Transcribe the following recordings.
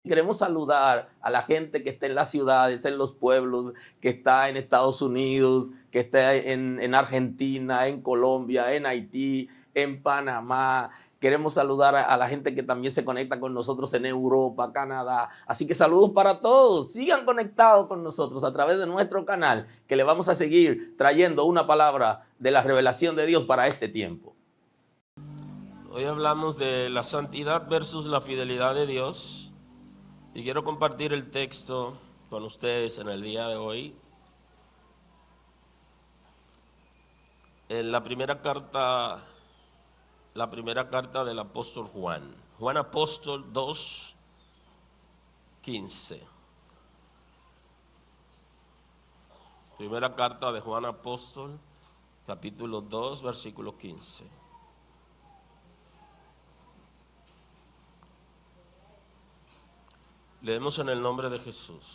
Queremos saludar a la gente que está en las ciudades, en los pueblos, que está en Estados Unidos, que está en Argentina, en Colombia, en Haití, en Panamá. Queremos saludar a la gente que también se conecta con nosotros en Europa, Canadá. Así que saludos para todos. Sigan conectados con nosotros a través de nuestro canal, que le vamos a seguir trayendo una palabra de la revelación de Dios para este tiempo. Hoy hablamos de la santidad versus la fidelidad de Dios. Y quiero compartir el texto con ustedes en el día de hoy. En la primera carta del apóstol Juan. Juan apóstol 2:15. Primera carta de Juan apóstol, capítulo 2, versículo 15. Leemos en el nombre de Jesús.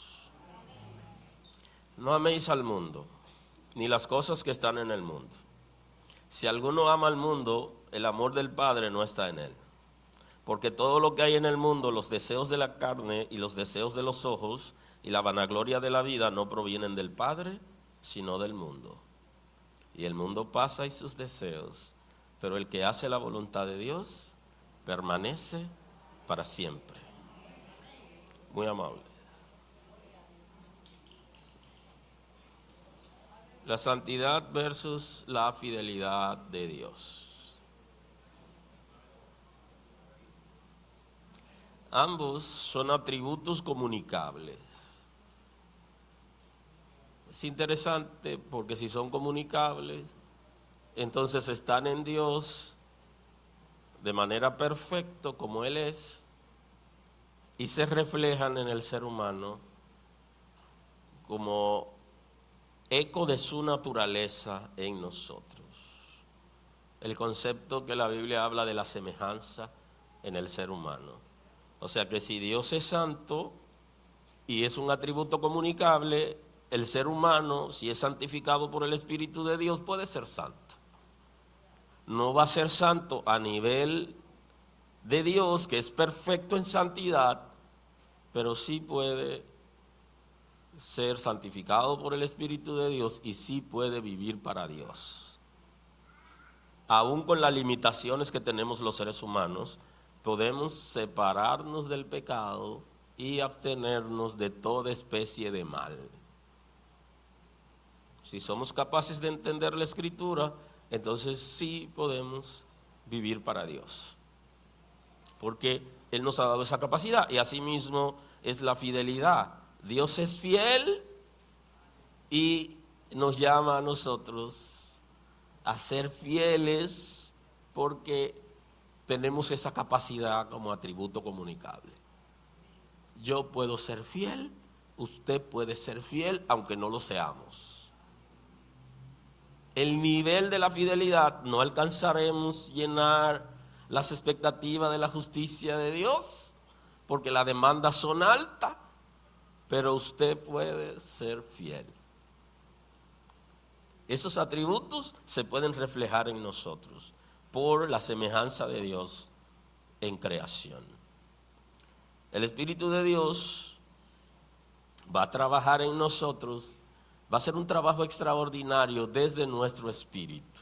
No améis al mundo, ni las cosas que están en el mundo. Si alguno ama al mundo, el amor del Padre no está en él. Porque todo lo que hay en el mundo, los deseos de la carne y los deseos de los ojos y la vanagloria de la vida no provienen del Padre, sino del mundo. Y el mundo pasa y sus deseos, pero el que hace la voluntad de Dios permanece para siempre. Muy amable. La santidad versus la fidelidad de Dios. Ambos son atributos comunicables. Es interesante porque si son comunicables, entonces están en Dios de manera perfecta como Él es, y se reflejan en el ser humano como eco de su naturaleza en nosotros. El concepto que la Biblia habla de la semejanza en el ser humano. O sea que si Dios es santo y es un atributo comunicable, el ser humano, si es santificado por el Espíritu de Dios, puede ser santo. No va a ser santo a nivel de Dios, que es perfecto en santidad, pero sí puede ser santificado por el Espíritu de Dios y sí puede vivir para Dios. Aún con las limitaciones que tenemos los seres humanos, podemos separarnos del pecado y abstenernos de toda especie de mal. Si somos capaces de entender la Escritura, entonces sí podemos vivir para Dios, porque Él nos ha dado esa capacidad. Y asimismo es la fidelidad. Dios es fiel y nos llama a nosotros a ser fieles porque tenemos esa capacidad como atributo comunicable. Yo puedo ser fiel, usted puede ser fiel aunque no lo seamos. El nivel de la fidelidad no alcanzaremos llenar las expectativas de la justicia de Dios, porque las demandas son altas, pero usted puede ser fiel. Esos atributos se pueden reflejar en nosotros por la semejanza de Dios en creación. El Espíritu de Dios va a trabajar en nosotros, va a ser un trabajo extraordinario desde nuestro espíritu.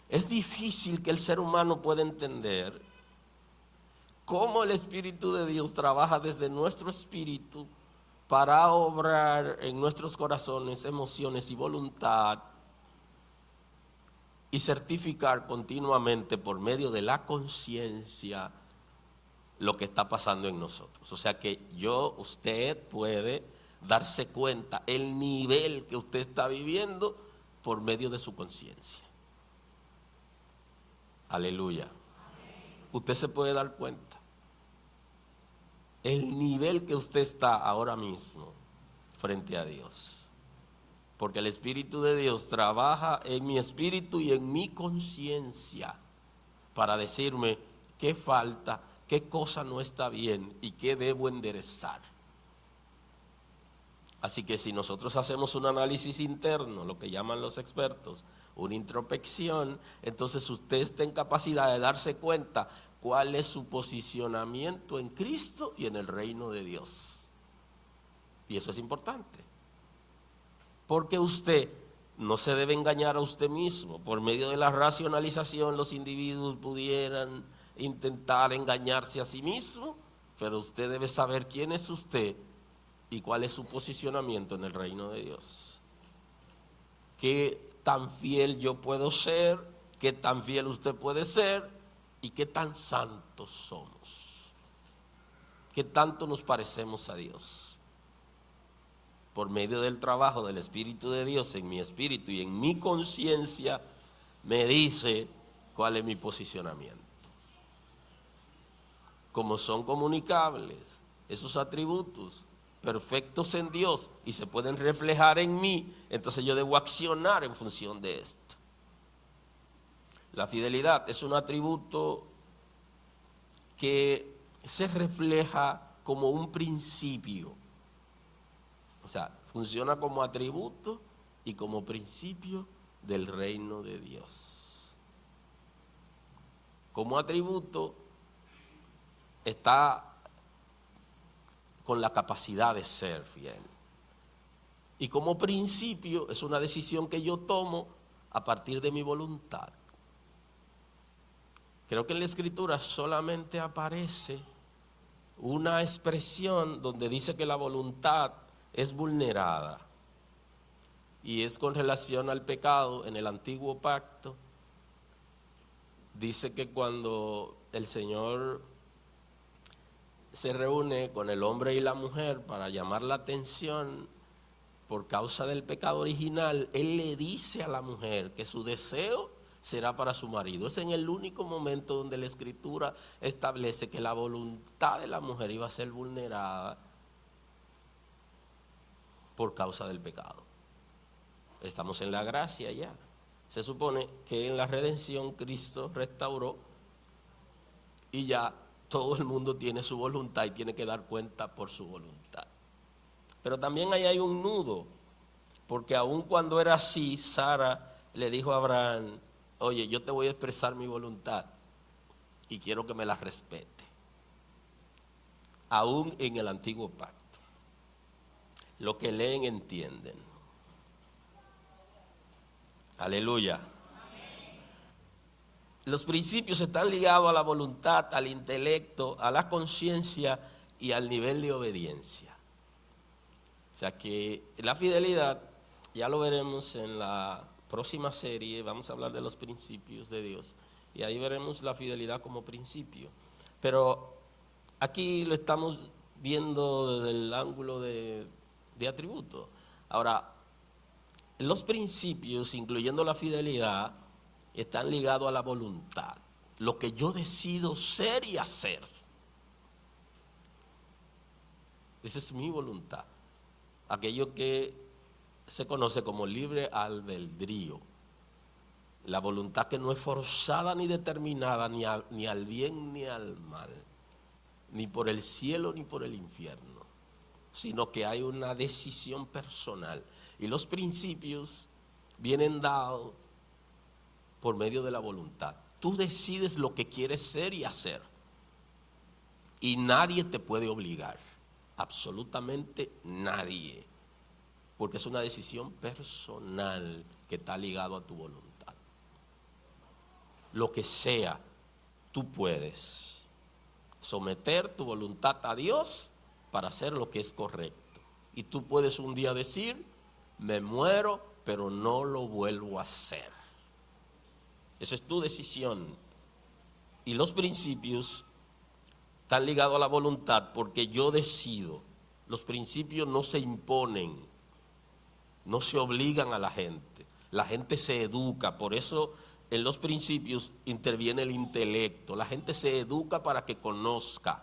Es difícil que el ser humano pueda entender cómo el Espíritu de Dios trabaja desde nuestro espíritu para obrar en nuestros corazones, emociones y voluntad y certificar continuamente por medio de la conciencia lo que está pasando en nosotros. O sea que usted puede darse cuenta el nivel que usted está viviendo por medio de su conciencia. Aleluya. Usted se puede dar cuenta el nivel que usted está ahora mismo frente a Dios, porque el Espíritu de Dios trabaja en mi espíritu y en mi conciencia para decirme qué falta, qué cosa no está bien y qué debo enderezar. Así que si nosotros hacemos un análisis interno, lo que llaman los expertos, una introspección, entonces usted está en capacidad de darse cuenta cuál es su posicionamiento en Cristo y en el reino de Dios. Y eso es importante. Porque usted no se debe engañar a usted mismo. Por medio de la racionalización, los individuos pudieran intentar engañarse a sí mismos, pero usted debe saber quién es usted y cuál es su posicionamiento en el reino de Dios. Qué tan fiel yo puedo ser, qué tan fiel usted puede ser y qué tan santos somos. Qué tanto nos parecemos a Dios. Por medio del trabajo del Espíritu de Dios en mi espíritu y en mi conciencia, me dice cuál es mi posicionamiento. Como son comunicables esos atributos perfectos en Dios y se pueden reflejar en mí, entonces yo debo accionar en función de esto. La fidelidad es un atributo que se refleja como un principio. O sea, funciona como atributo y como principio del reino de Dios. Como atributo está con la capacidad de ser fiel. Y como principio es una decisión que yo tomo a partir de mi voluntad. Creo que en la Escritura solamente aparece una expresión donde dice que la voluntad es vulnerada. Y es con relación al pecado en el antiguo pacto. Dice que cuando el Señor se reúne con el hombre y la mujer para llamar la atención por causa del pecado original, Él le dice a la mujer que su deseo será para su marido. Es en el único momento donde la Escritura establece que la voluntad de la mujer iba a ser vulnerada por causa del pecado. Estamos en la gracia ya. Se supone que en la redención Cristo restauró y ya todo el mundo tiene su voluntad y tiene que dar cuenta por su voluntad. Pero también ahí hay un nudo, porque aun cuando era así, Sara le dijo a Abraham: oye, yo te voy a expresar mi voluntad y quiero que me la respete. Aún en el antiguo pacto. Lo que leen entienden. Aleluya. Los principios están ligados a la voluntad, al intelecto, a la conciencia y al nivel de obediencia. O sea que la fidelidad, ya lo veremos en la próxima serie, vamos a hablar de los principios de Dios. Y ahí veremos la fidelidad como principio. Pero aquí lo estamos viendo desde el ángulo de atributo. Ahora, los principios, incluyendo la fidelidad, están ligados a la voluntad. Lo que yo decido ser y hacer. Esa es mi voluntad. Aquello que se conoce como libre albedrío. La voluntad que no es forzada ni determinada ni al bien ni al mal. Ni por el cielo ni por el infierno. Sino que hay una decisión personal. Y los principios vienen dados por medio de la voluntad. Tú decides lo que quieres ser y hacer. Y nadie te puede obligar. Absolutamente nadie. Porque es una decisión personal que está ligado a tu voluntad. Lo que sea, tú puedes someter tu voluntad a Dios para hacer lo que es correcto. Y tú puedes un día decir: me muero, pero no lo vuelvo a hacer. Esa es tu decisión. Y los principios están ligados a la voluntad porque yo decido. Los principios no se imponen, no se obligan a la gente. La gente se educa, por eso en los principios interviene el intelecto. La gente se educa para que conozca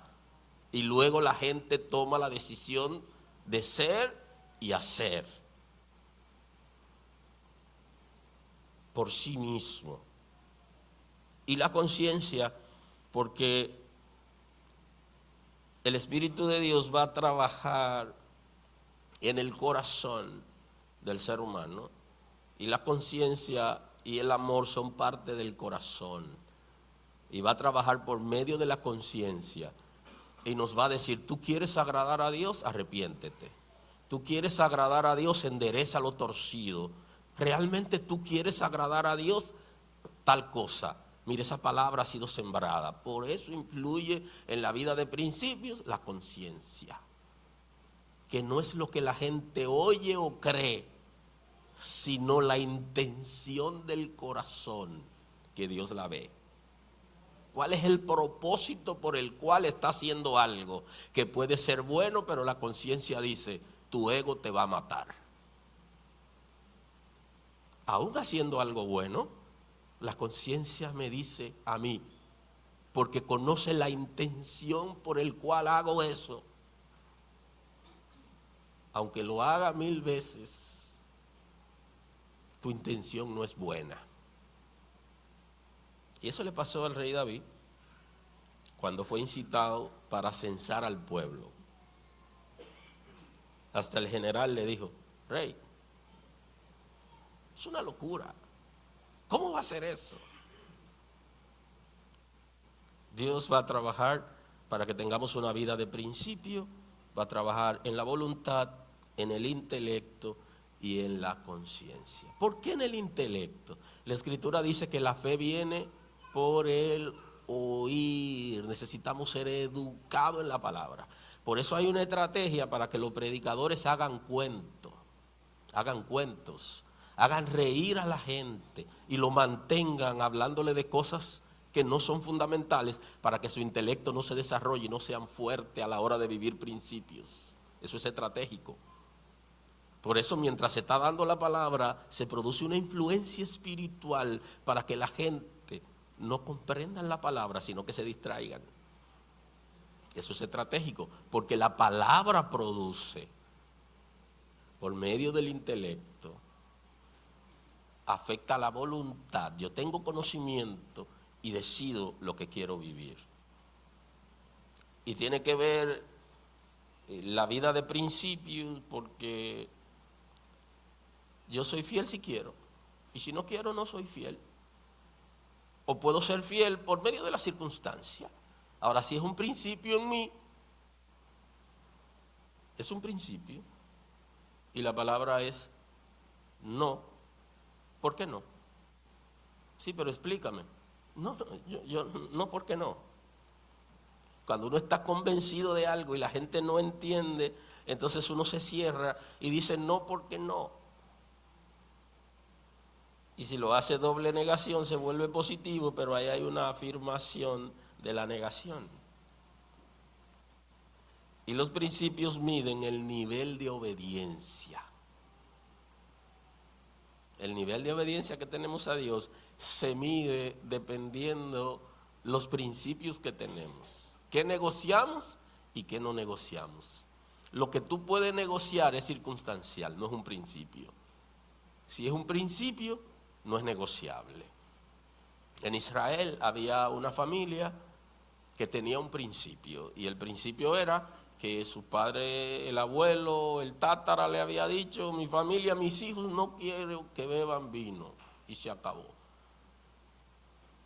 y luego la gente toma la decisión de ser y hacer por sí mismo. Y la conciencia, porque el Espíritu de Dios va a trabajar en el corazón del ser humano y la conciencia y el amor son parte del corazón. y va a trabajar por medio de la conciencia y nos va a decir, tú quieres agradar a Dios, arrepiéntete. Tú quieres agradar a Dios, endereza lo torcido. Realmente tú quieres agradar a Dios, tal cosa. Mire, esa palabra ha sido sembrada. Por eso influye en la vida de principios la conciencia. Que no es lo que la gente oye o cree, sino la intención del corazón que Dios la ve. ¿Cuál es el propósito por el cual está haciendo algo que puede ser bueno, pero la conciencia dice, tu ego te va a matar? Aún haciendo algo bueno, la conciencia me dice a mí, porque conoce la intención por el cual hago eso, aunque lo haga 1000 veces, tu intención no es buena. Y eso le pasó al rey David cuando fue incitado para censar al pueblo. Hasta el general le dijo, rey, es una locura. ¿Cómo va a ser eso? Dios va a trabajar para que tengamos una vida de principio, va a trabajar en la voluntad, en el intelecto y en la conciencia. ¿Por qué en el intelecto? La Escritura dice que la fe viene por el oír. Necesitamos ser educados en la palabra. Por eso hay una estrategia para que los predicadores hagan cuentos, hagan reír a la gente y lo mantengan hablándole de cosas que no son fundamentales para que su intelecto no se desarrolle y no sean fuertes a la hora de vivir principios. Eso es estratégico. Por eso mientras se está dando la palabra, se produce una influencia espiritual para que la gente no comprendan la palabra, sino que se distraigan. Eso es estratégico, porque la palabra produce, por medio del intelecto, afecta la voluntad. Yo tengo conocimiento y decido lo que quiero vivir. Y tiene que ver la vida de principios, porque yo soy fiel si quiero, y si no quiero no soy fiel. O puedo ser fiel por medio de la circunstancia. Ahora, si es un principio en mí, es un principio, y la palabra es no. ¿Por qué no? Sí, pero explícame. No, yo no, ¿por qué no? Cuando uno está convencido de algo y la gente no entiende, entonces uno se cierra y dice no, ¿por qué no? Y si lo hace doble negación se vuelve positivo, pero ahí hay una afirmación de la negación. Y los principios miden el nivel de obediencia. El nivel de obediencia que tenemos a Dios se mide dependiendo los principios que tenemos. ¿Qué negociamos y qué no negociamos? Lo que tú puedes negociar es circunstancial, no es un principio. Si es un principio, no es negociable. En Israel había una familia que tenía un principio, y el principio era que su padre, el abuelo, el tátara le había dicho, mi familia, mis hijos no quiero que beban vino, y se acabó.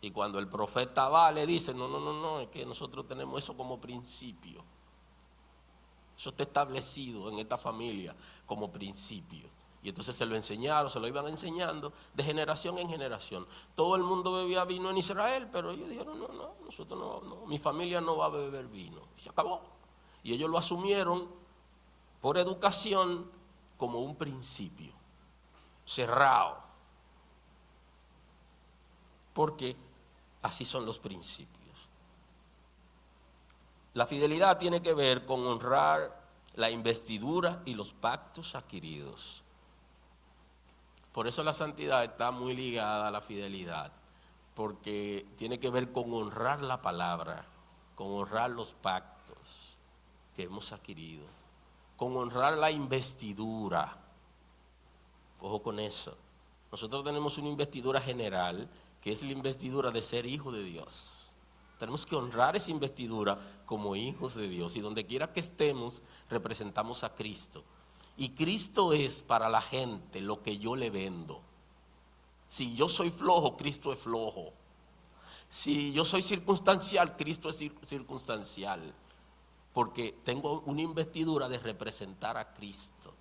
Y cuando el profeta va, le dice, no, es que nosotros tenemos eso como principio. Eso está establecido en esta familia como principio. Y entonces se lo enseñaron, se lo iban enseñando de generación en generación. Todo el mundo bebía vino en Israel, pero ellos dijeron, no, nosotros no, mi familia no va a beber vino. Y se acabó. Y ellos lo asumieron por educación como un principio cerrado. Porque así son los principios. La fidelidad tiene que ver con honrar la investidura y los pactos adquiridos. Por eso la santidad está muy ligada a la fidelidad, porque tiene que ver con honrar la palabra, con honrar los pactos que hemos adquirido, con honrar la investidura. Ojo con eso. Nosotros tenemos una investidura general, que es la investidura de ser hijo de Dios. Tenemos que honrar esa investidura como hijos de Dios, y donde quiera que estemos, representamos a Cristo. Y Cristo es para la gente lo que yo le vendo. Si yo soy flojo, Cristo es flojo. Si yo soy circunstancial, Cristo es circunstancial, porque tengo una investidura de representar a Cristo.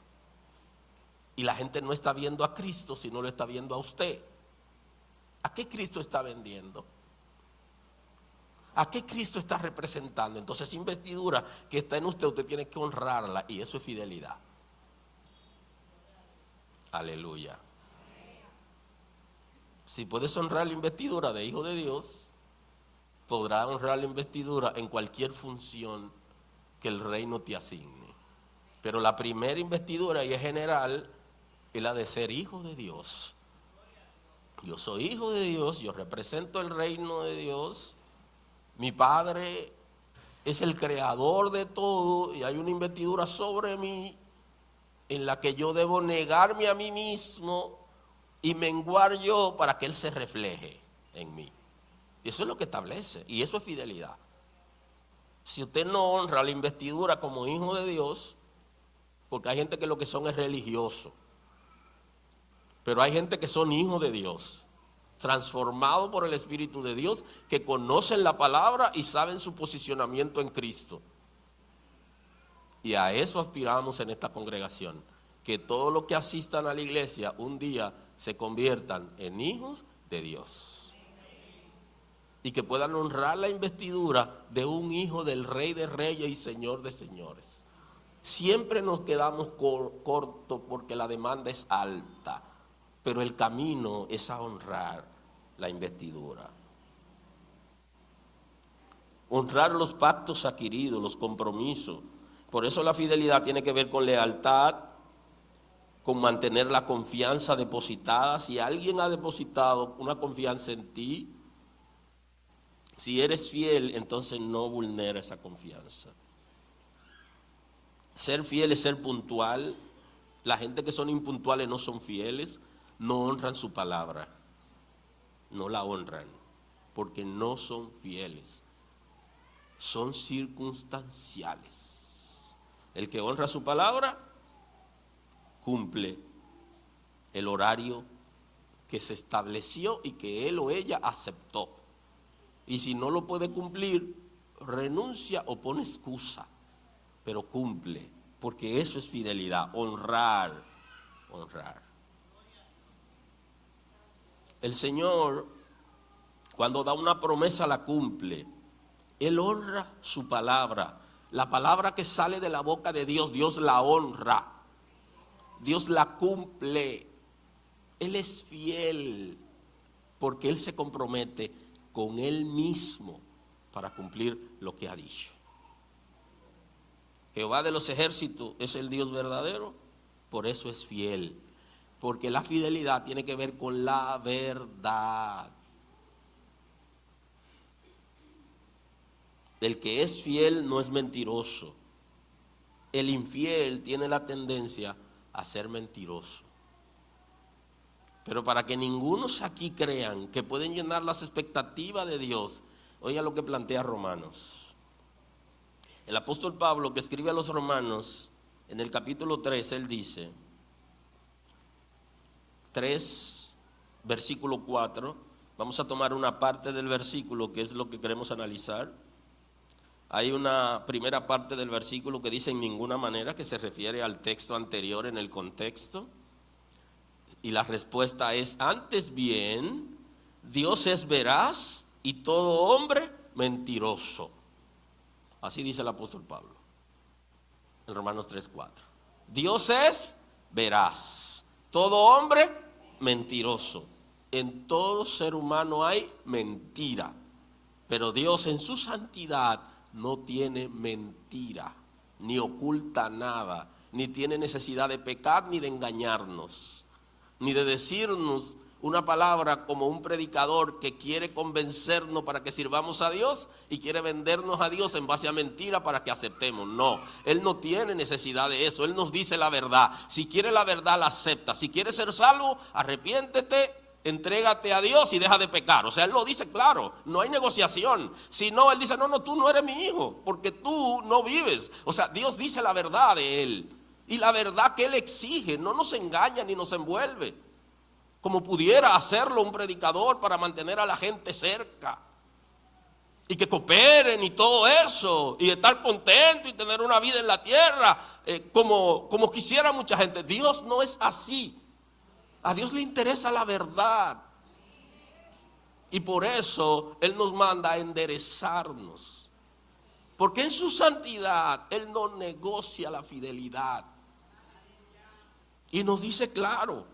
Y la gente no está viendo a Cristo, sino lo está viendo a usted. ¿A qué Cristo está vendiendo? ¿A qué Cristo está representando? Entonces, esa investidura que está en usted, usted tiene que honrarla, y eso es fidelidad. Aleluya. Si puedes honrar la investidura de hijo de Dios, podrás honrar la investidura en cualquier función que el reino te asigne. Pero la primera investidura, y es general, es la de ser hijo de Dios. Yo soy hijo de Dios, yo represento el reino de Dios. Mi Padre es el creador de todo, y hay una investidura sobre mí en la que yo debo negarme a mí mismo y menguar yo para que Él se refleje en mí. Y eso es lo que establece, y eso es fidelidad. Si usted no honra la investidura como hijo de Dios, porque hay gente que lo que son es religioso, pero hay gente que son hijos de Dios, transformados por el Espíritu de Dios, que conocen la palabra y saben su posicionamiento en Cristo. Y a eso aspiramos en esta congregación, que todos los que asistan a la iglesia un día se conviertan en hijos de Dios. Y que puedan honrar la investidura de un hijo del Rey de Reyes y Señor de Señores. Siempre nos quedamos cortos porque la demanda es alta, pero el camino es a honrar la investidura. Honrar los pactos adquiridos, los compromisos. Por eso la fidelidad tiene que ver con lealtad, con mantener la confianza depositada. Si alguien ha depositado una confianza en ti, si eres fiel, entonces no vulnera esa confianza. Ser fiel es ser puntual. La gente que son impuntuales no son fieles, no honran su palabra, no la honran, porque no son fieles, son circunstanciales. El que honra su palabra cumple el horario que se estableció y que él o ella aceptó. Y si no lo puede cumplir, renuncia o pone excusa, pero cumple, porque eso es fidelidad, honrar. El Señor, cuando da una promesa, la cumple. Él honra su palabra. La palabra que sale de la boca de Dios, Dios la honra. Dios la cumple. Él es fiel, porque Él se compromete con Él mismo para cumplir lo que ha dicho. Jehová de los ejércitos es el Dios verdadero, por eso es fiel. Porque la fidelidad tiene que ver con la verdad. El que es fiel no es mentiroso. El infiel tiene la tendencia a ser mentiroso. Pero para que ningunos aquí crean que pueden llenar las expectativas de Dios, oiga lo que plantea Romanos. El apóstol Pablo, que escribe a los Romanos, en el capítulo 3, él dice, 3, versículo 4, vamos a tomar una parte del versículo que es lo que queremos analizar. Hay una primera parte del versículo que dice en ninguna manera, que se refiere al texto anterior en el contexto. Y la respuesta es, antes bien, Dios es veraz y todo hombre mentiroso. Así dice el apóstol Pablo en Romanos 3:4. Dios es veraz, todo hombre mentiroso. En todo ser humano hay mentira, pero Dios en su santidad no tiene mentira, ni oculta nada, ni tiene necesidad de pecar ni de engañarnos, ni de decirnos una palabra como un predicador que quiere convencernos para que sirvamos a Dios y quiere vendernos a Dios en base a mentira para que aceptemos. No, Él no tiene necesidad de eso. Él nos dice la verdad. Si quiere la verdad, la acepta. Si quieres ser salvo, arrepiéntete, entrégate a Dios y deja de pecar. O sea, Él lo dice claro, no hay negociación. Si no, Él dice, no, tú no eres mi hijo, porque tú no vives. O sea, Dios dice la verdad de Él. Y la verdad que Él exige, no nos engaña ni nos envuelve, como pudiera hacerlo un predicador para mantener a la gente cerca. y que cooperen y todo eso, y estar contento y tener una vida en la tierra como quisiera mucha gente. Dios no es así. A Dios le interesa la verdad. Y por eso Él nos manda a enderezarnos. Porque en su santidad Él no negocia la fidelidad. Y nos dice claro,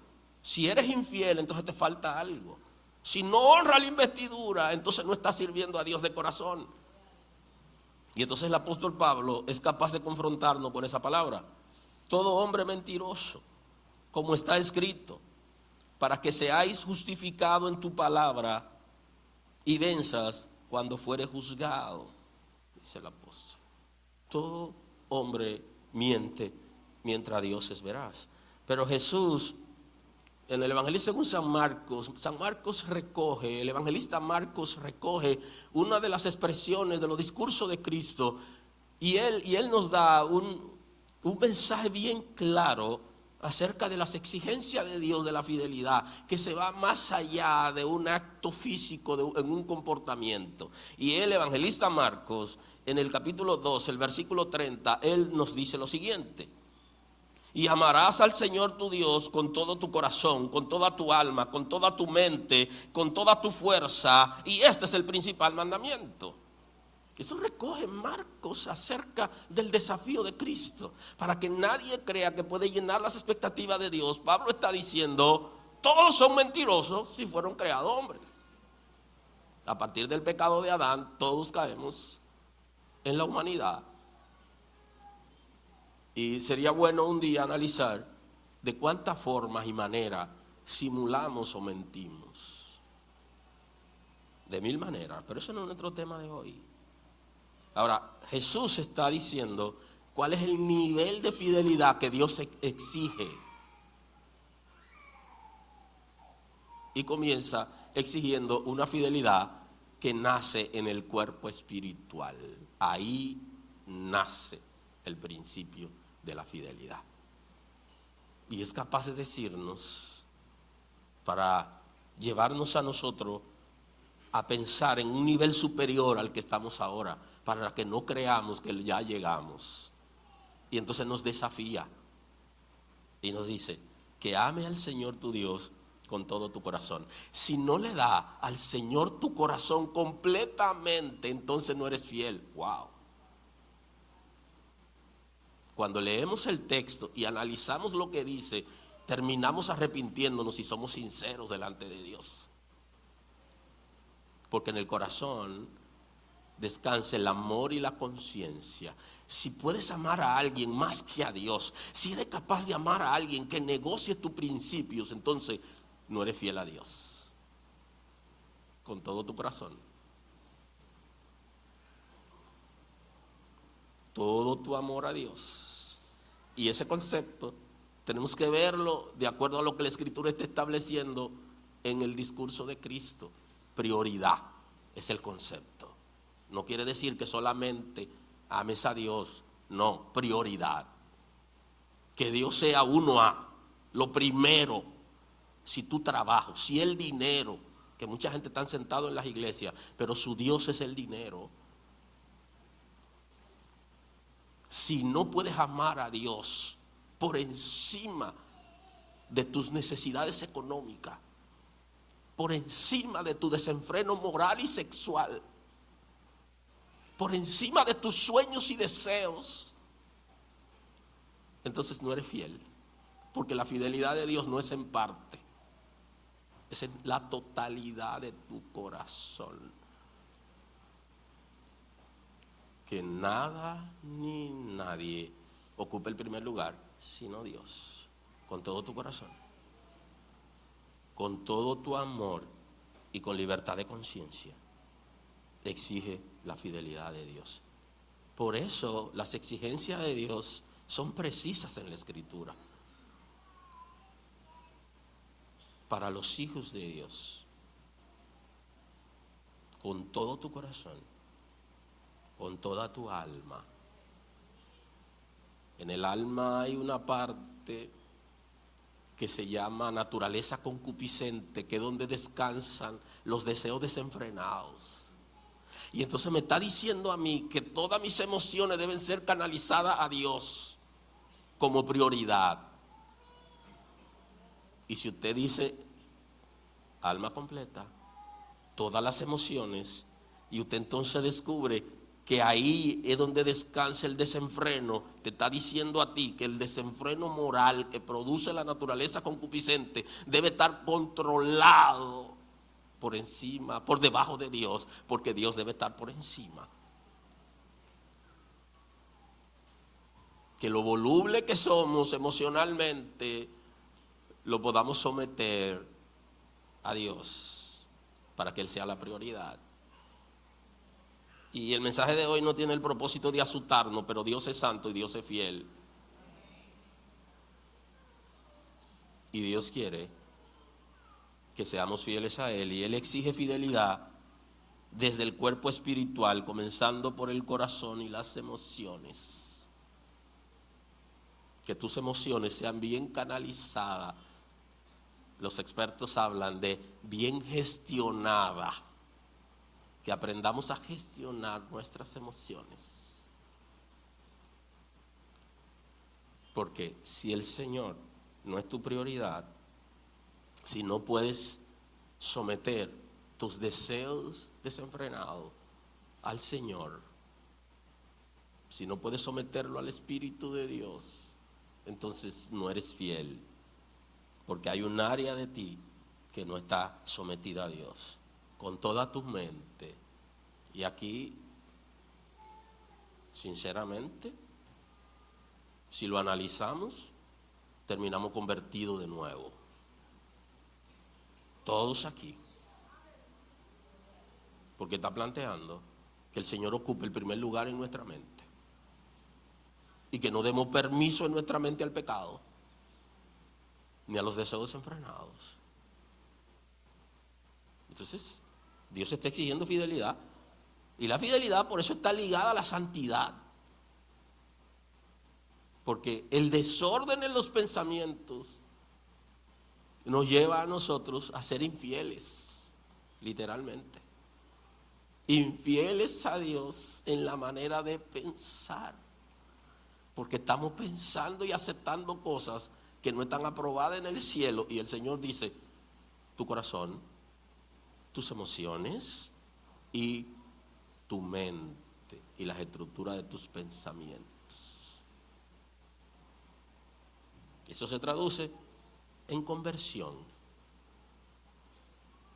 si eres infiel, entonces te falta algo. Si no honra la investidura, entonces no estás sirviendo a Dios de corazón. Y entonces el apóstol Pablo es capaz de confrontarnos con esa palabra. Todo hombre mentiroso, como está escrito, para que seáis justificados en tu palabra y venzas cuando fuere juzgado, dice el apóstol. Todo hombre miente mientras Dios es veraz. Pero Jesús, en el Evangelio según San Marcos recoge, el evangelista Marcos recoge una de las expresiones de los discursos de Cristo y él nos da un mensaje bien claro acerca de las exigencias de Dios de la fidelidad, que se va más allá de un acto físico, en un comportamiento. Y el evangelista Marcos, en el capítulo 12, el versículo 30, él nos dice lo siguiente: y amarás al Señor tu Dios con todo tu corazón, con toda tu alma, con toda tu mente, con toda tu fuerza. Y este es el principal mandamiento. Eso recoge Marcos acerca del desafío de Cristo. Para que nadie crea que puede llenar las expectativas de Dios, Pablo está diciendo, todos son mentirosos si fueron creados hombres. A partir del pecado de Adán, todos caemos en la humanidad. Y sería bueno un día analizar de cuántas formas y maneras simulamos o mentimos. De mil maneras, pero eso no es nuestro tema de hoy. Ahora, Jesús está diciendo cuál es el nivel de fidelidad que Dios exige. Y comienza exigiendo una fidelidad que nace en el cuerpo espiritual. Ahí nace el principio de la fidelidad. Y es capaz de decirnos, para llevarnos a nosotros a pensar en un nivel superior al que estamos ahora, para que no creamos que ya llegamos. Y entonces nos desafía y nos dice que ame al Señor tu Dios con todo tu corazón. Si no le da al Señor tu corazón completamente, entonces no eres fiel. Wow. Cuando leemos el texto y analizamos lo que dice, terminamos arrepintiéndonos y somos sinceros delante de Dios. Porque en el corazón descansa el amor y la conciencia. Si puedes amar a alguien más que a Dios, si eres capaz de amar a alguien que negocie tus principios, entonces no eres fiel a Dios. Con todo tu corazón. Todo tu amor a Dios. Y ese concepto tenemos que verlo de acuerdo a lo que la Escritura está estableciendo en el discurso de Cristo. Prioridad es el concepto. No quiere decir que solamente ames a Dios. No, prioridad. Que Dios sea uno a lo primero. Si tu trabajo, si el dinero, que mucha gente está sentado en las iglesias, pero su Dios es el dinero. Si no puedes amar a Dios por encima de tus necesidades económicas, por encima de tu desenfreno moral y sexual, por encima de tus sueños y deseos, entonces no eres fiel. Porque la fidelidad de Dios no es en parte, es en la totalidad de tu corazón. Que nada ni nadie ocupe el primer lugar, sino Dios. Con todo tu corazón, con todo tu amor y con libertad de conciencia, exige la fidelidad de Dios. Por eso las exigencias de Dios son precisas en la Escritura. Para los hijos de Dios, con todo tu corazón, con toda tu alma. En el alma hay una parte que se llama naturaleza concupiscente, que es donde descansan los deseos desenfrenados. Y entonces me está diciendo a mí que todas mis emociones deben ser canalizadas a Dios como prioridad. Y si usted dice alma completa, todas las emociones, y usted entonces descubre que ahí es donde descansa el desenfreno, te está diciendo a ti que el desenfreno moral que produce la naturaleza concupiscente debe estar controlado por encima, por debajo de Dios, porque Dios debe estar por encima. Que lo voluble que somos emocionalmente lo podamos someter a Dios para que Él sea la prioridad. Y el mensaje de hoy no tiene el propósito de asustarnos, pero Dios es santo y Dios es fiel. Y Dios quiere que seamos fieles a Él, y Él exige fidelidad desde el cuerpo espiritual, comenzando por el corazón y las emociones. Que tus emociones sean bien canalizadas. Los expertos hablan de bien gestionada. Que aprendamos a gestionar nuestras emociones. Porque si el Señor no es tu prioridad, si no puedes someter tus deseos desenfrenados al Señor, si no puedes someterlo al Espíritu de Dios, entonces no eres fiel, porque hay un área de ti que no está sometida a Dios, con toda tu mente. Y aquí, sinceramente, si lo analizamos, terminamos convertidos de nuevo. Todos aquí. Porque está planteando que el Señor ocupe el primer lugar en nuestra mente. Y que no demos permiso en nuestra mente al pecado, ni a los deseos desenfrenados. Entonces, Dios está exigiendo fidelidad. Y la fidelidad por eso está ligada a la santidad. Porque el desorden en los pensamientos nos lleva a nosotros a ser infieles, literalmente. Infieles a Dios en la manera de pensar. Porque estamos pensando y aceptando cosas que no están aprobadas en el cielo. Y el Señor dice, tu corazón, tus emociones y tu mente y las estructuras de tus pensamientos. Eso se traduce en conversión.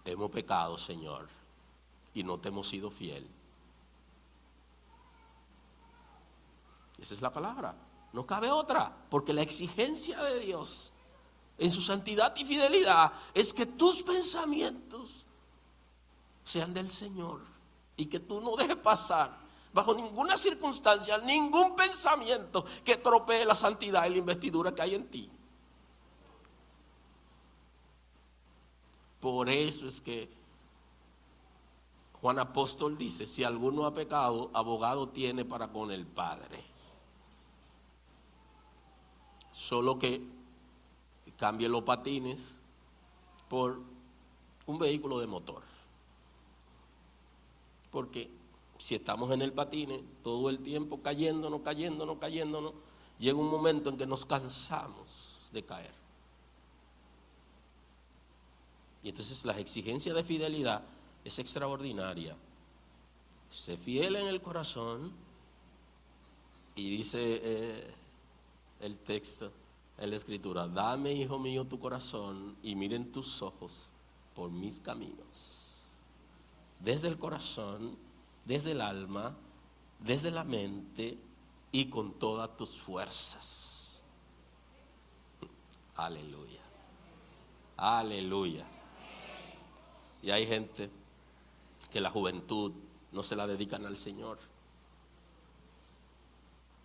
Hemos pecado, Señor, y no te hemos sido fiel. Esa es la palabra. No cabe otra, porque la exigencia de Dios en su santidad y fidelidad es que tus pensamientos sean del Señor y que tú no dejes pasar bajo ninguna circunstancia ningún pensamiento que tropee la santidad y la investidura que hay en ti. Por eso es que Juan Apóstol dice, si alguno ha pecado, abogado tiene para con el Padre. Solo que cambie los patines por un vehículo de motor. Porque si estamos en el patine todo el tiempo cayéndonos, llega un momento en que nos cansamos de caer. Y entonces la exigencia de fidelidad es extraordinaria. Sé fiel en el corazón, y dice el texto en la Escritura, dame, hijo mío, tu corazón y miren tus ojos por mis caminos. Desde el corazón, desde el alma, desde la mente y con todas tus fuerzas. Aleluya. Aleluya. Y hay gente que la juventud no se la dedican al Señor.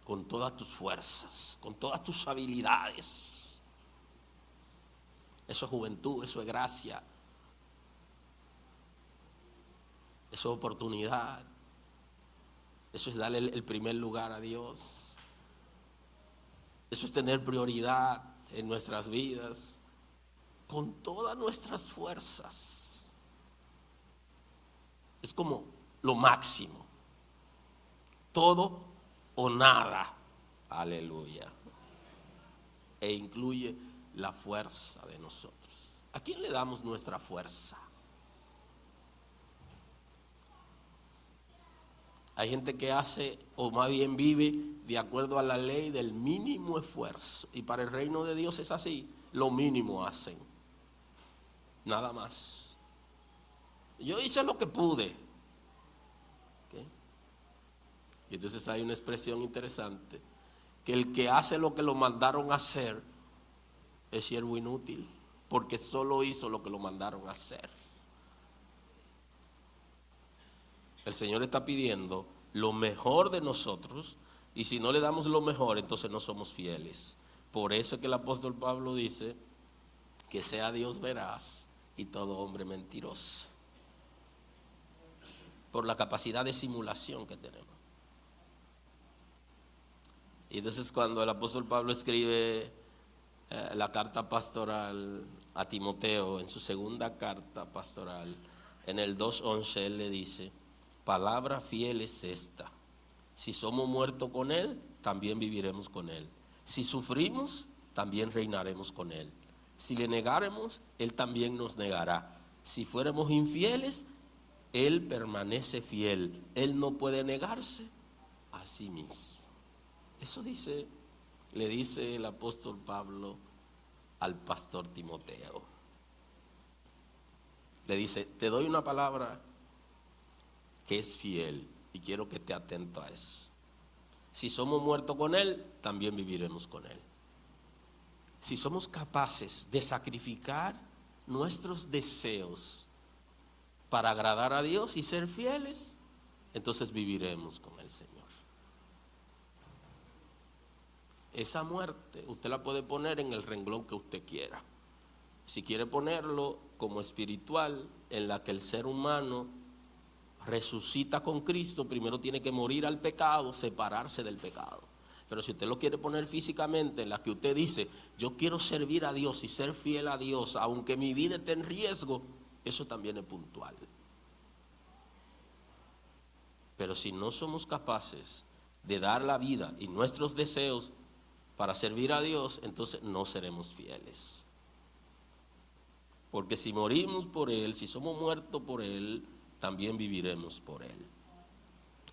Con todas tus fuerzas, con todas tus habilidades. Eso es juventud, eso es gracia. Eso es oportunidad. Eso es darle el primer lugar a Dios. Eso es tener prioridad en nuestras vidas. Con todas nuestras fuerzas. Es como lo máximo. Todo o nada. Aleluya. E incluye la fuerza de nosotros. ¿A quién le damos nuestra fuerza? Hay gente que hace, o más bien vive, de acuerdo a la ley del mínimo esfuerzo. Y para el reino de Dios es así. Lo mínimo hacen. Nada más. Yo hice lo que pude. ¿Okay? Y entonces hay una expresión interesante. Que el que hace lo que lo mandaron a hacer es siervo inútil. Porque solo hizo lo que lo mandaron a hacer. El Señor está pidiendo lo mejor de nosotros, y si no le damos lo mejor, entonces no somos fieles. Por eso es que el apóstol Pablo dice que sea Dios veraz y todo hombre mentiroso. Por la capacidad de simulación que tenemos. Y entonces cuando el apóstol Pablo escribe la carta pastoral a Timoteo, en su segunda carta pastoral, en el 2:11, él le dice: palabra fiel es esta: si somos muertos con Él, también viviremos con Él. Si sufrimos, también reinaremos con Él. Si le negáremos, Él también nos negará. Si fuéramos infieles, Él permanece fiel. Él no puede negarse a sí mismo. Eso le dice el apóstol Pablo al pastor Timoteo. Le dice: te doy una palabra que es fiel y quiero que esté atento a eso. Si somos muertos con Él, también viviremos con Él. Si somos capaces de sacrificar nuestros deseos para agradar a Dios y ser fieles, entonces viviremos con el Señor. Esa muerte usted la puede poner en el renglón que usted quiera. Si quiere ponerlo como espiritual, en la que el ser humano resucita con Cristo, primero tiene que morir al pecado, separarse del pecado. Pero si usted lo quiere poner físicamente, en la que usted dice: yo quiero servir a Dios y ser fiel a Dios, aunque mi vida esté en riesgo, eso también es puntual. Pero si no somos capaces de dar la vida y nuestros deseos para servir a Dios, entonces no seremos fieles. Porque si morimos por Él, si somos muertos por Él, también viviremos por Él.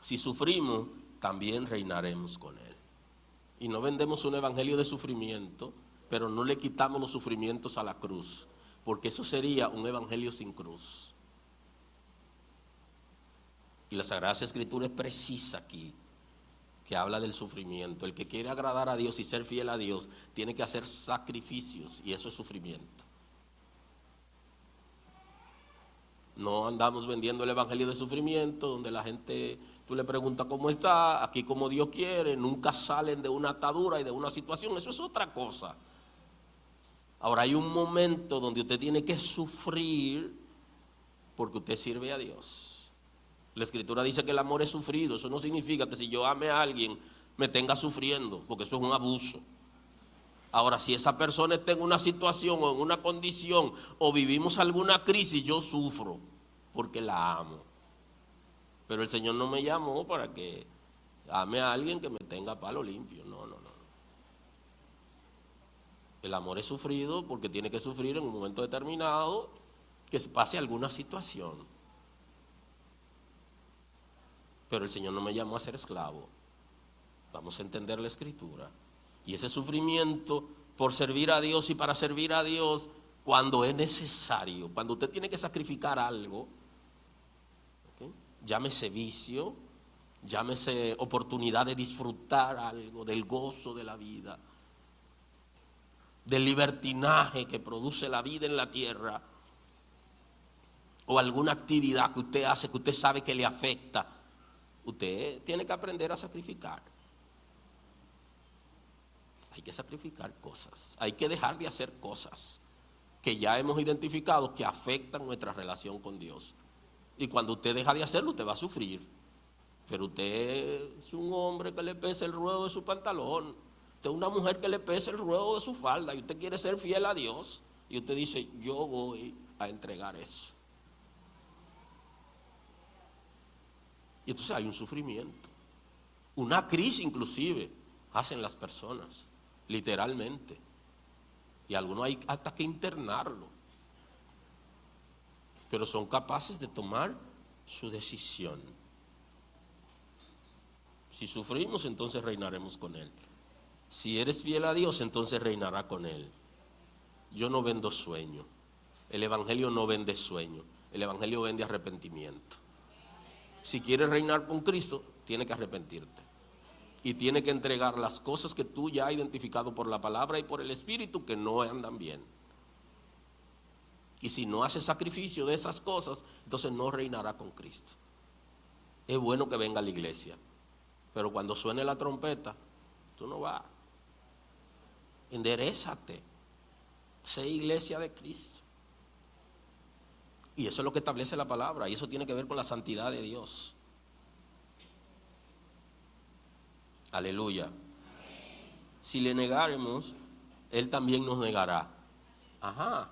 Si sufrimos, también reinaremos con Él. Y no vendemos un evangelio de sufrimiento, pero no le quitamos los sufrimientos a la cruz, porque eso sería un evangelio sin cruz. Y la Sagrada Escritura es precisa aquí, que habla del sufrimiento. El que quiere agradar a Dios y ser fiel a Dios, tiene que hacer sacrificios, y eso es sufrimiento. No andamos vendiendo el evangelio de sufrimiento, donde la gente, tú le preguntas cómo está, aquí como Dios quiere, nunca salen de una atadura y de una situación. Eso es otra cosa. Ahora hay un momento donde usted tiene que sufrir porque usted sirve a Dios. La Escritura dice que el amor es sufrido. Eso no significa que si yo ame a alguien me tenga sufriendo, porque eso es un abuso. Ahora, si esa persona está en una situación o en una condición o vivimos alguna crisis, yo sufro porque la amo. Pero el Señor no me llamó para que ame a alguien que me tenga palo limpio. No. El amor es sufrido porque tiene que sufrir en un momento determinado que se pase alguna situación. Pero el Señor no me llamó a ser esclavo. Vamos a entender la Escritura. Y ese sufrimiento por servir a Dios y para servir a Dios cuando es necesario, cuando usted tiene que sacrificar algo, ¿okay? Llámese vicio, llámese oportunidad de disfrutar algo, del gozo de la vida, del libertinaje que produce la vida en la tierra, o alguna actividad que usted hace que usted sabe que le afecta, usted tiene que aprender a sacrificar. Hay que sacrificar cosas, hay que dejar de hacer cosas que ya hemos identificado que afectan nuestra relación con Dios. Y cuando usted deja de hacerlo, usted va a sufrir. Pero usted es un hombre que le pesa el ruedo de su pantalón, usted es una mujer que le pesa el ruedo de su falda y usted quiere ser fiel a Dios y usted dice: yo voy a entregar eso. Y entonces hay un sufrimiento. Una crisis inclusive hacen las personas, literalmente. Y algunos hay hasta que internarlo. Pero son capaces de tomar su decisión. Si sufrimos, entonces reinaremos con Él. Si eres fiel a Dios, entonces reinará con Él. Yo no vendo sueño. El Evangelio no vende sueño. El Evangelio vende arrepentimiento. Si quieres reinar con Cristo, tienes que arrepentirte. Y tienes que entregar las cosas que tú ya has identificado por la palabra y por el Espíritu que no andan bien. Y si no haces sacrificio de esas cosas, entonces no reinará con Cristo. Es bueno que venga a la iglesia, pero cuando suene la trompeta, tú no vas. Enderézate. Sé iglesia de Cristo. Y eso es lo que establece la palabra, y eso tiene que ver con la santidad de Dios. Aleluya. Si le negáremos, Él también nos negará. Ajá.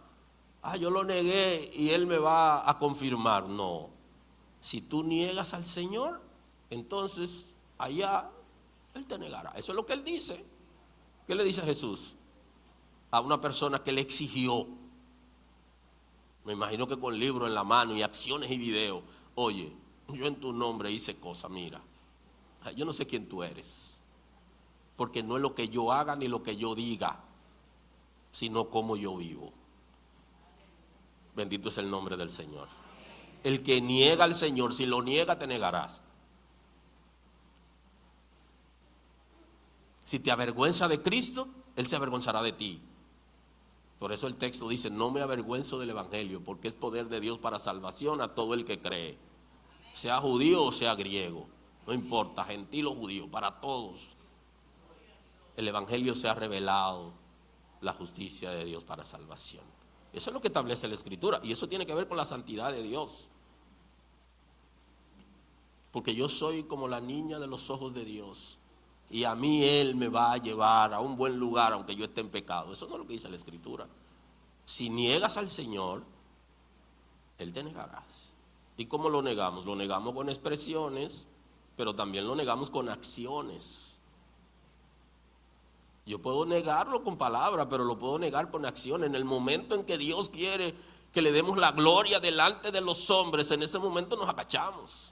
Yo lo negué y Él me va a confirmar. No. Si tú niegas al Señor, entonces allá Él te negará. Eso es lo que Él dice. ¿Qué le dice a Jesús? A una persona que le exigió. Me imagino que con libro en la mano y acciones y videos. Oye, yo en tu nombre hice cosas, mira. Yo no sé quién tú eres. Porque no es lo que yo haga ni lo que yo diga, sino cómo yo vivo. Bendito es el nombre del Señor. El que niega al Señor, si lo niega, te negarás. Si te avergüenza de Cristo, Él se avergonzará de ti. Por eso el texto dice, no me avergüenzo del Evangelio, porque es poder de Dios para salvación a todo el que cree. Sea judío o sea griego, no importa, gentil o judío, para todos. El Evangelio se ha revelado, la justicia de Dios para salvación. Eso es lo que establece la Escritura, y eso tiene que ver con la santidad de Dios. Porque yo soy como la niña de los ojos de Dios, y a mí Él me va a llevar a un buen lugar aunque yo esté en pecado. Eso no es lo que dice la Escritura. Si niegas al Señor, Él te negará. ¿Y cómo lo negamos? Lo negamos con expresiones, pero también lo negamos con acciones. Yo puedo negarlo con palabras, pero lo puedo negar con acciones. En el momento en que Dios quiere que le demos la gloria delante de los hombres, en ese momento nos agachamos.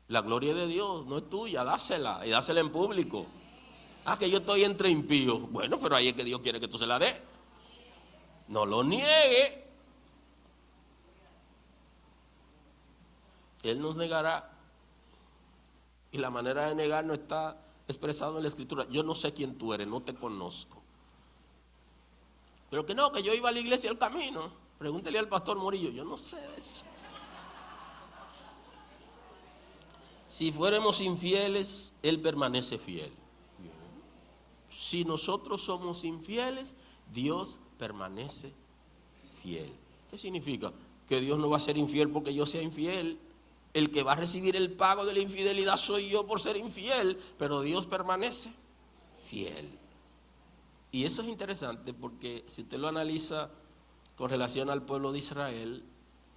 La gloria de Dios no es tuya, dásela, y dásela en público. Que yo estoy entre impíos. Bueno, pero ahí es que Dios quiere que tú se la des. No lo niegue. Él nos negará. Y la manera de negar no está expresado en la Escritura. Yo no sé quién tú eres, no te conozco. Pero que no, que yo iba a la iglesia al camino. Pregúntele al pastor Morillo, yo no sé de eso. Si fuéramos infieles, Él permanece fiel. Si nosotros somos infieles, Dios permanece fiel. ¿Qué significa? Que Dios no va a ser infiel porque yo sea infiel. El que va a recibir el pago de la infidelidad soy yo por ser infiel, pero Dios permanece fiel. Y eso es interesante porque si usted lo analiza con relación al pueblo de Israel,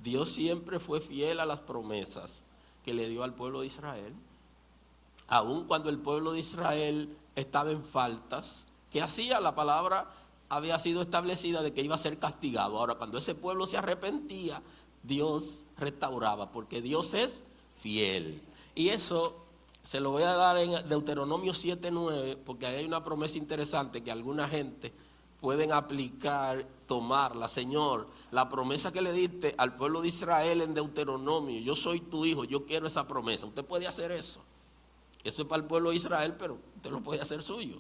Dios siempre fue fiel a las promesas que le dio al pueblo de Israel, aun cuando el pueblo de Israel estaba en faltas, que hacía la palabra había sido establecida de que iba a ser castigado. Ahora, cuando ese pueblo se arrepentía, Dios restauraba, porque Dios es fiel. Y eso se lo voy a dar en Deuteronomio 7:9, porque ahí hay una promesa interesante que alguna gente pueden aplicar, tomarla. Señor, la promesa que le diste al pueblo de Israel en Deuteronomio, yo soy tu hijo, yo quiero esa promesa. Usted puede hacer eso. Eso es para el pueblo de Israel, pero usted lo puede hacer suyo.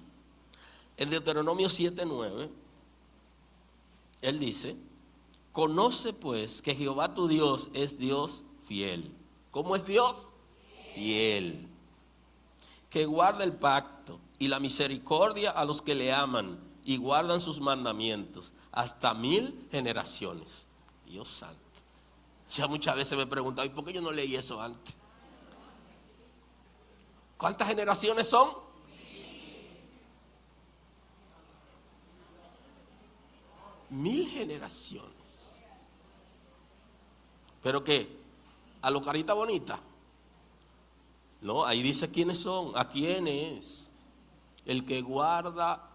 En Deuteronomio 7:9, Él dice, conoce pues que Jehová tu Dios es Dios fiel. ¿Cómo es Dios? Fiel. Que guarda el pacto y la misericordia a los que le aman y guardan sus mandamientos hasta 1000 generaciones. Dios santo. Ya muchas veces me he preguntado, ¿y por qué yo no leí eso antes? ¿Cuántas generaciones son? 1000 generaciones. ¿Pero qué? ¿A lo carita bonita? No, ahí dice quiénes son. ¿A quiénes? El que guarda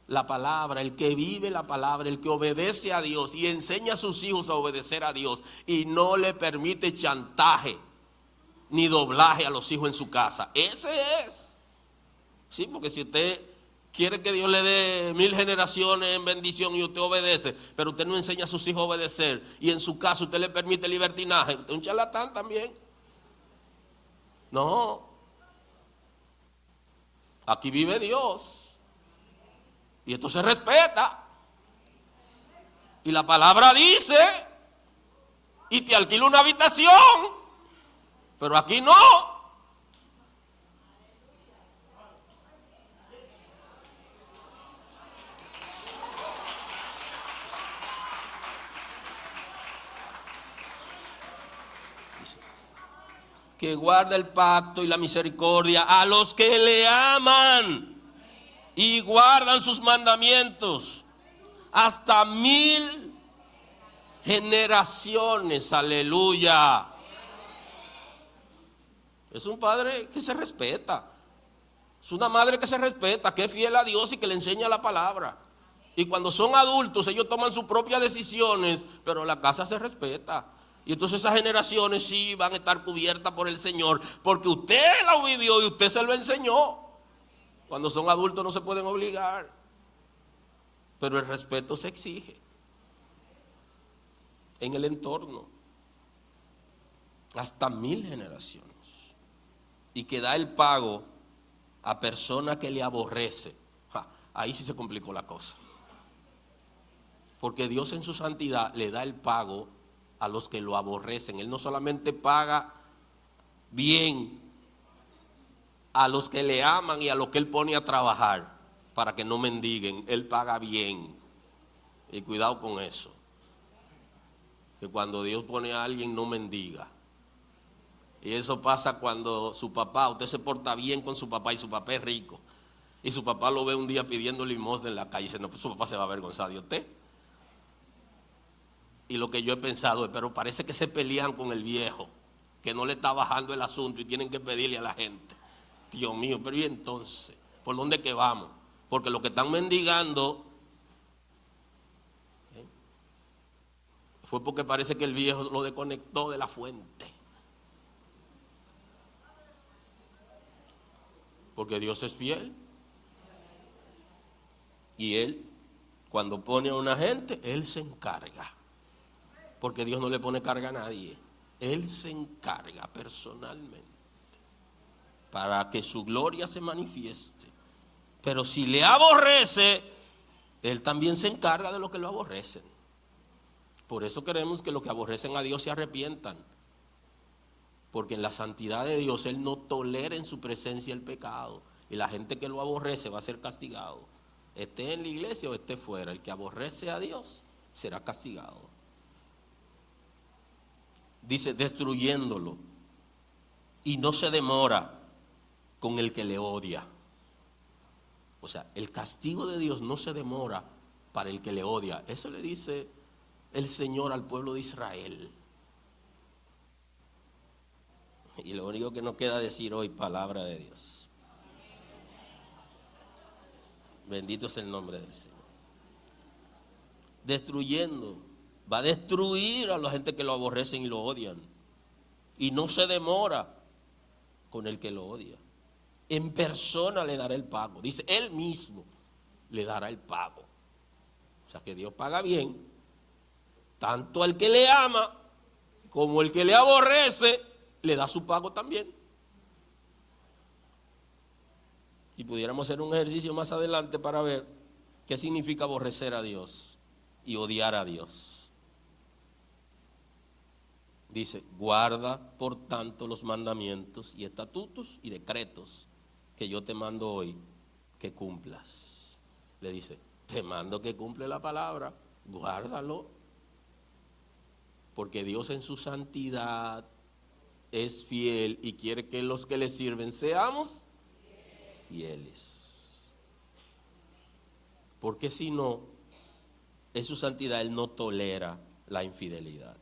la palabra, el que vive la palabra, el que obedece a Dios y enseña a sus hijos a obedecer a Dios y no le permite chantaje ni doblaje a los hijos en su casa. Ese es. Sí, porque si usted quiere que Dios le dé 1000 generaciones en bendición y usted obedece, pero usted no enseña a sus hijos a obedecer y en su casa usted le permite libertinaje, usted es un charlatán también. No. Aquí vive Dios. Y esto se respeta. Y la palabra dice, y te alquila una habitación, pero aquí no. Que guarda el pacto y la misericordia a los que le aman y guardan sus mandamientos hasta 1000 generaciones. Aleluya. Es un padre que se respeta. Es una madre que se respeta, que es fiel a Dios y que le enseña la palabra. Y cuando son adultos, ellos toman sus propias decisiones, pero la casa se respeta. Y entonces esas generaciones sí van a estar cubiertas por el Señor, porque usted la vivió y usted se lo enseñó. Cuando son adultos no se pueden obligar, pero el respeto se exige en el entorno. Hasta 1000 generaciones. Y que da el pago a persona que le aborrece. Ahí sí se complicó la cosa. Porque Dios en su santidad le da el pago a los que lo aborrecen. Él no solamente paga bien a los que le aman y a los que Él pone a trabajar para que no mendiguen. Él paga bien. Y cuidado con eso. Que cuando Dios pone a alguien no mendiga. Y eso pasa cuando su papá, usted se porta bien con su papá y su papá es rico. Y su papá lo ve un día pidiendo limosna en la calle y dice, no, pues su papá se va a avergonzar de usted. Y lo que yo he pensado es, pero parece que se pelean con el viejo, que no le está bajando el asunto y tienen que pedirle a la gente. Dios mío, pero ¿y entonces? ¿Por dónde que vamos? Porque lo que están mendigando fue porque parece que el viejo lo desconectó de la fuente. Porque Dios es fiel. Y Él, cuando pone a una gente, Él se encarga. Porque Dios no le pone carga a nadie. Él se encarga personalmente para que su gloria se manifieste. Pero si le aborrece, Él también se encarga de los que lo aborrecen. Por eso queremos que los que aborrecen a Dios se arrepientan. Porque en la santidad de Dios Él no tolera en su presencia el pecado. Y la gente que lo aborrece va a ser castigado. Esté en la iglesia o esté fuera. El que aborrece a Dios será castigado. Dice, destruyéndolo. Y no se demora con el que le odia. O sea, el castigo de Dios no se demora para el que le odia. Eso le dice el Señor al pueblo de Israel. Y lo único que nos queda decir hoy, palabra de Dios. Bendito es el nombre del Señor. Destruyendo. Va a destruir a la gente que lo aborrecen y lo odian. Y no se demora con el que lo odia. En persona le dará el pago. Dice, Él mismo le dará el pago. O sea que Dios paga bien. Tanto al que le ama como el que le aborrece, le da su pago también. Y pudiéramos hacer un ejercicio más adelante para ver qué significa aborrecer a Dios y odiar a Dios. Dice, guarda por tanto los mandamientos y estatutos y decretos que yo te mando hoy que cumplas. Le dice, te mando que cumple la palabra, guárdalo. Porque Dios en su santidad es fiel y quiere que los que le sirven seamos fieles. Porque si no, en su santidad Él no tolera la infidelidad.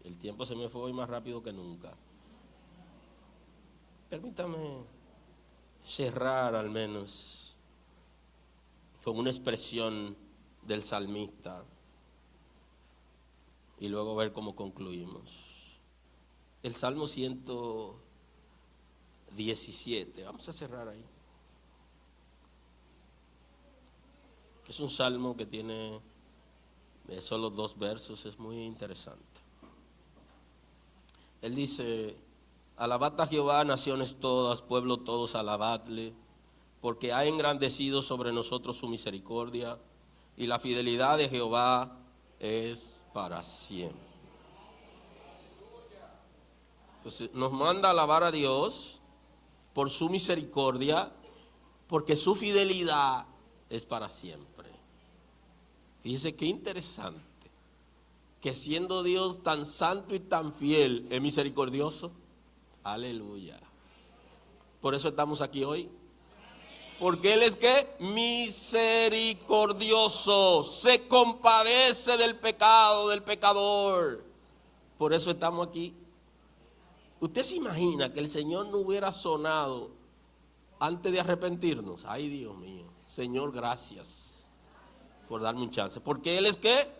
El tiempo se me fue hoy más rápido que nunca. Permítame cerrar al menos con una expresión del salmista y luego ver cómo concluimos. El Salmo 117, vamos a cerrar ahí. Es un salmo que tiene solo 2 versos, es muy interesante. Él dice: alabad a Jehová, naciones todas, pueblo todos, alabadle, porque ha engrandecido sobre nosotros su misericordia, y la fidelidad de Jehová es para siempre. Entonces nos manda a alabar a Dios por su misericordia, porque su fidelidad es para siempre. Fíjese qué interesante, que siendo Dios tan santo y tan fiel, es misericordioso. Aleluya. Por eso estamos aquí hoy. Porque Él es ¿qué? Misericordioso. Se compadece del pecado, del pecador. Por eso estamos aquí. ¿Usted se imagina que el Señor no hubiera sonado antes de arrepentirnos? Ay, Dios mío. Señor, gracias por darme un chance. Porque Él es ¿qué?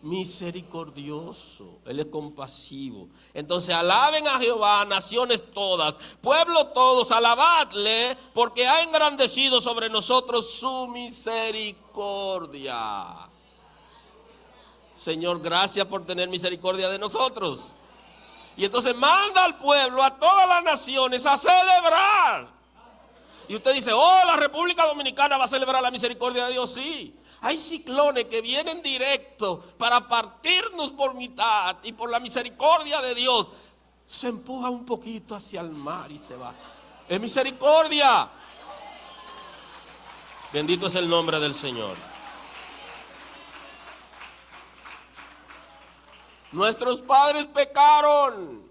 Misericordioso. Él es compasivo. Entonces alaben a Jehová, naciones todas, pueblo todos, alabadle, porque ha engrandecido sobre nosotros su misericordia. Señor, gracias por tener misericordia de nosotros. Y entonces manda al pueblo, a todas las naciones, a celebrar. Y usted dice: oh, la República Dominicana va a celebrar la misericordia de Dios. Sí. Hay ciclones que vienen directo para partirnos por mitad, y por la misericordia de Dios se empuja un poquito hacia el mar y se va. Es misericordia. Bendito es el nombre del Señor. Nuestros padres pecaron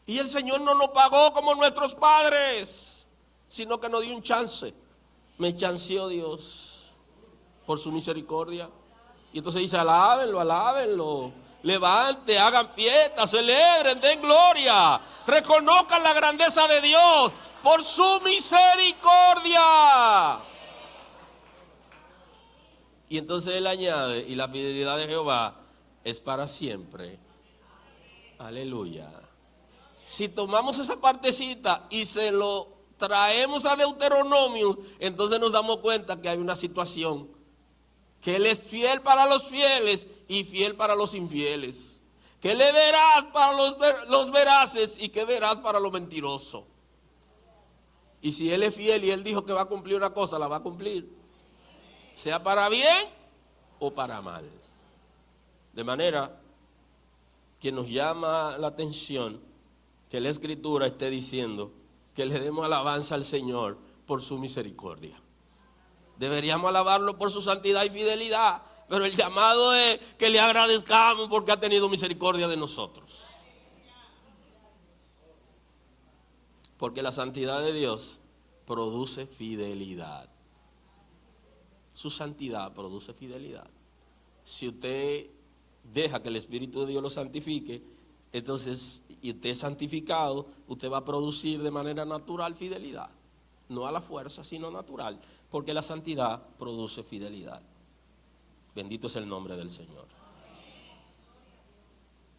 y el Señor no nos pagó como nuestros padres, sino que nos dio un chance. Me chanceó Dios por su misericordia. Y entonces dice: alábenlo, alábenlo, levante, hagan fiesta, celebren, den gloria, reconozcan la grandeza de Dios por su misericordia. Y entonces Él añade: y la fidelidad de Jehová es para siempre. Aleluya. Si tomamos esa partecita y se lo traemos a Deuteronomio, entonces nos damos cuenta que hay una situación, que Él es fiel para los fieles y fiel para los infieles, que Él es veraz para los veraces y que veraz para los mentirosos. Y si Él es fiel y Él dijo que va a cumplir una cosa, la va a cumplir, sea para bien o para mal. De manera que nos llama la atención que la Escritura esté diciendo que le demos alabanza al Señor por su misericordia. Deberíamos alabarlo por su santidad y fidelidad, pero el llamado es que le agradezcamos porque ha tenido misericordia de nosotros. Porque la santidad de Dios produce fidelidad. Su santidad produce fidelidad. Si usted deja que el Espíritu de Dios lo santifique, entonces, y usted es santificado, usted va a producir de manera natural fidelidad. No a la fuerza, sino natural. Porque la santidad produce fidelidad. Bendito es el nombre del Señor.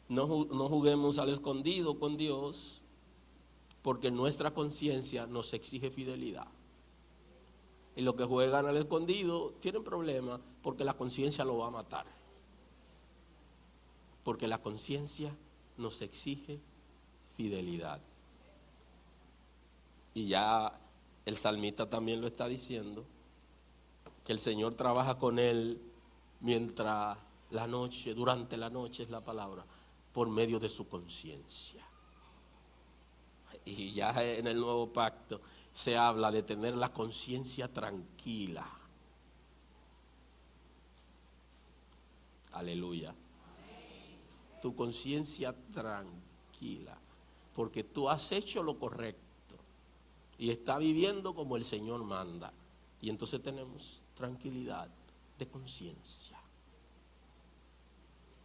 No juguemos al escondido con Dios, porque nuestra conciencia nos exige fidelidad. Y los que juegan al escondido tienen problemas, porque la conciencia lo va a matar. Porque la conciencia nos exige fidelidad. Y ya el salmista también lo está diciendo, que el Señor trabaja con él mientras la noche, durante la noche es la palabra, por medio de su conciencia. Y ya en el nuevo pacto se habla de tener la conciencia tranquila. Aleluya. Tu conciencia tranquila, porque tú has hecho lo correcto y estás viviendo como el Señor manda. Y entonces tenemos tranquilidad de conciencia.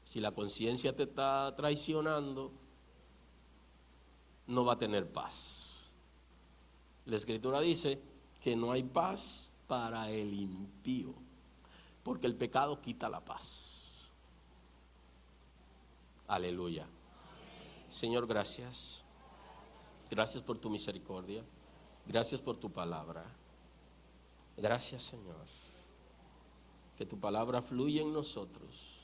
Si la conciencia te está traicionando, no va a tener paz. La Escritura dice que no hay paz para el impío, porque el pecado quita la paz. Aleluya. Señor, gracias. Gracias por tu misericordia. Gracias por tu palabra. Gracias, Señor. Que tu palabra fluya en nosotros,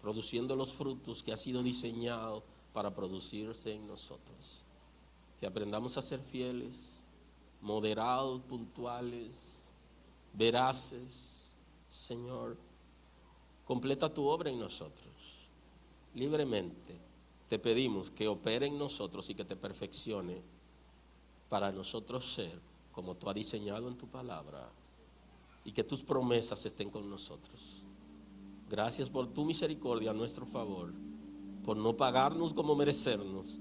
produciendo los frutos que ha sido diseñado para producirse en nosotros. Que aprendamos a ser fieles, moderados, puntuales, veraces. Señor, completa tu obra en nosotros. Libremente te pedimos que opere en nosotros y que te perfeccione para nosotros ser como tú has diseñado en tu palabra, y que tus promesas estén con nosotros. Gracias por tu misericordia a nuestro favor, por no pagarnos como merecemos,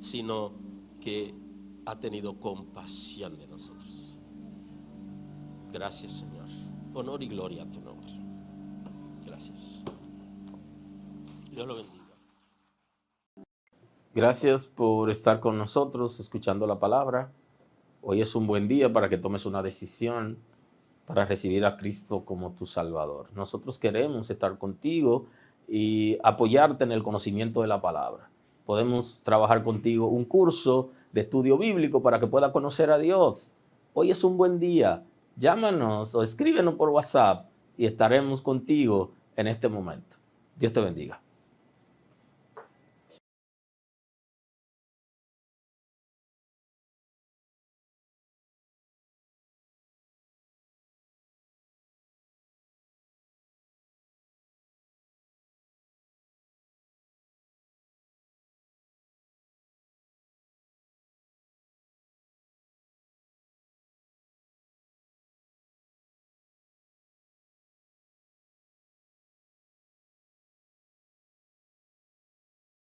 sino que ha tenido compasión de nosotros. Gracias, Señor. Honor y gloria a tu nombre. Gracias. Dios lo bendiga. Gracias por estar con nosotros escuchando la palabra. Hoy es un buen día para que tomes una decisión para recibir a Cristo como tu Salvador. Nosotros queremos estar contigo y apoyarte en el conocimiento de la palabra. Podemos trabajar contigo un curso de estudio bíblico para que puedas conocer a Dios. Hoy es un buen día. Llámanos o escríbenos por WhatsApp y estaremos contigo en este momento. Dios te bendiga.